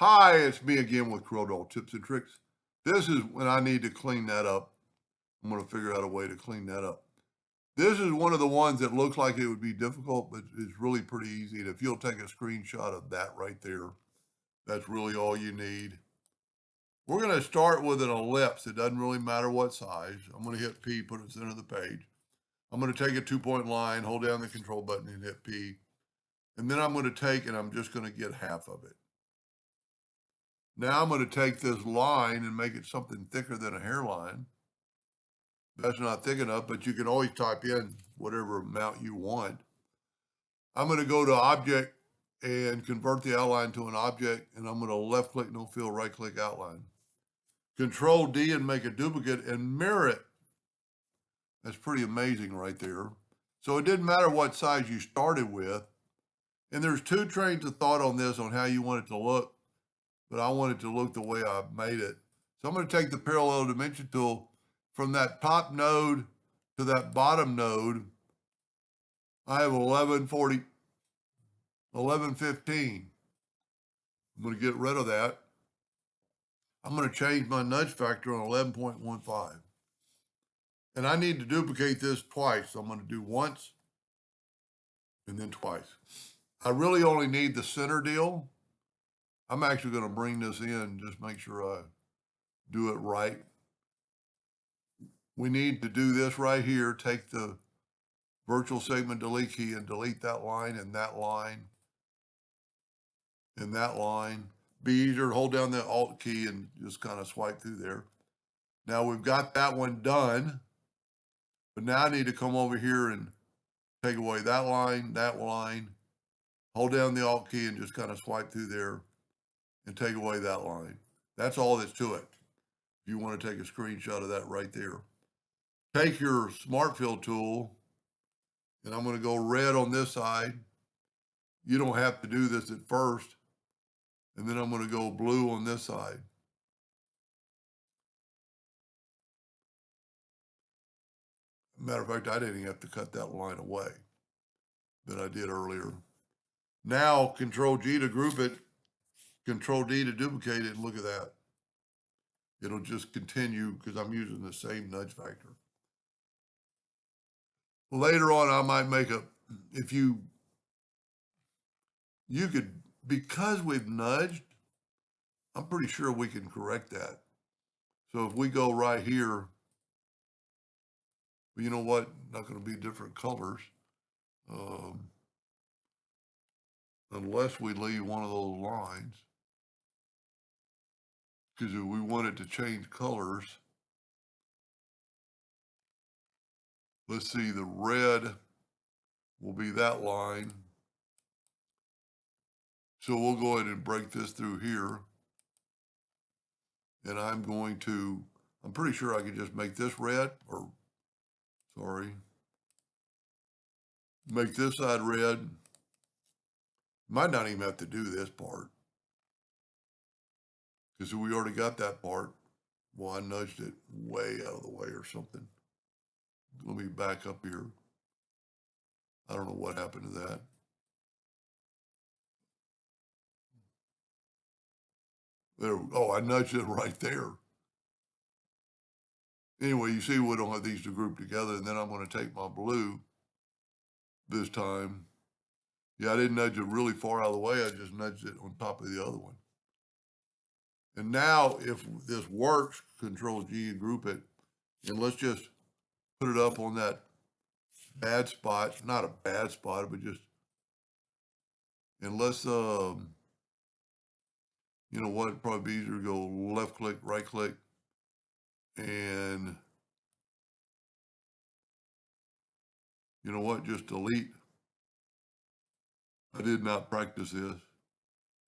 Hi, it's me again with Corel Tips and Tricks. This is when I need to clean that up. I'm going to figure out a way to clean that up. This is one of the ones that looks like it would be difficult, but it's really pretty easy. And if you'll take a screenshot of that right there, that's really all you need. We're going to start with an ellipse. It doesn't really matter what size. I'm going to hit P, put it in the center of the page. I'm going to take a 2-point line, hold down the control button and hit P. And then I'm going to take and I'm just going to get half of it. Now I'm going to take this line and make it something thicker than a hairline. That's not thick enough, but you can always type in whatever amount you want. I'm going to go to Object and convert the outline to an object, and I'm going to left-click, no fill, right-click outline. Control D and make a duplicate and mirror it. That's pretty amazing right there. So it didn't matter what size you started with. And there's two trains of thought on this on how you want it to look, but I want it to look the way I made it. So I'm going to take the parallel dimension tool from that top node to that bottom node. I have 1140, 1115. I'm going to get rid of that. I'm going to change my nudge factor on 11.15. And I need to duplicate this twice. So I'm going to do once and then twice. I really only need the center deal. I'm actually going to bring this in, just make sure I do it right. We need to do this right here. Take the virtual segment delete key and delete that line and that line and that line. Be easier to hold down the Alt key and just kind of swipe through there. Now we've got that one done, but now I need to come over here and take away that line, hold down the Alt key and just kind of swipe through there and take away that line. That's all that's to it. If you want to take a screenshot of that right there. Take your Smart Fill tool, and I'm going to go red on this side. You don't have to do this at first. And then I'm going to go blue on this side. Matter of fact, I didn't even have to cut that line away that I did earlier. Now, Control G to group it, Control D to duplicate it, and look at that. It'll just continue because I'm using the same nudge factor. Later on, I might make you could, because we've nudged, I'm pretty sure we can correct that. So if we go right here, you know what? Not going to be different colors. Unless we leave one of those lines. Because if we wanted to change colors, let's see, the red will be that line. So we'll go ahead and break this through here. And I'm pretty sure I could just make this red, make this side red. Might not even have to do this part. Because we already got that part. Well, I nudged it way out of the way or something. Let me back up here. I don't know what happened to that. There, I nudged it right there. Anyway, you see we don't have these to group together, and then I'm going to take my blue this time. Yeah, I didn't nudge it really far out of the way. I just nudged it on top of the other one. And now if this works, Control G and group it, and let's just put it up on that bad spot. Not a bad spot, but just, and let's, you know what, it'd probably be easier to go left click, right click, and you know what, just delete. I did not practice this.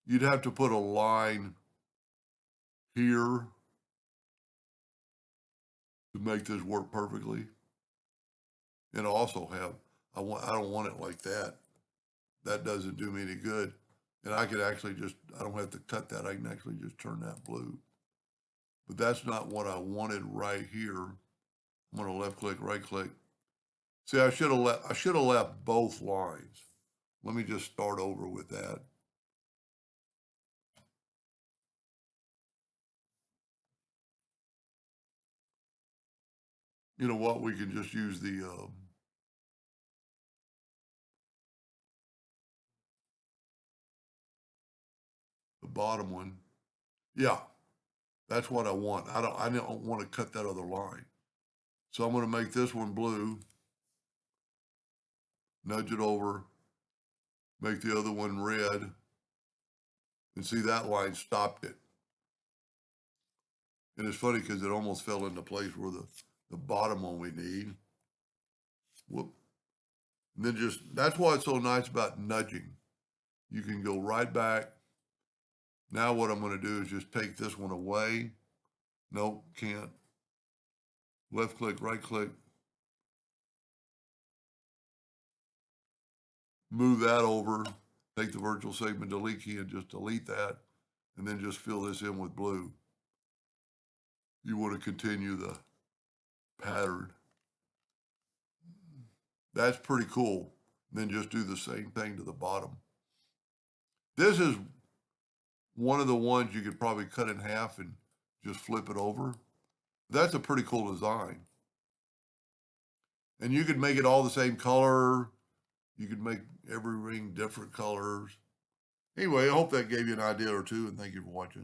You'd have to put a line here to make this work perfectly. And also have, I don't want it like that. That doesn't do me any good. And I could actually I don't have to cut that. I can actually just turn that blue. But that's not what I wanted right here. I'm going to left click, right click. See, I should have left both lines. Let me just start over with that. you know what, we can just use the bottom one. Yeah, that's what I want. I don't want to cut that other line. So I'm going to make this one blue, nudge it over, make the other one red, and see that line stopped it. And it's funny because it almost fell into place where the bottom one we need. Whoop. And then just, that's why it's so nice about nudging. You can go right back. Now what I'm going to do is just take this one away. Nope, can't. Left click, right click. Move that over. Take the virtual segment delete key and just delete that. And then just fill this in with blue. You want to continue the pattern. That's pretty cool. Then just do the same thing to the bottom. This is one of the ones you could probably cut in half and just flip it over. That's a pretty cool design. And you could make it all the same color. You could make every ring different colors. Anyway, I hope that gave you an idea or two, and thank you for watching.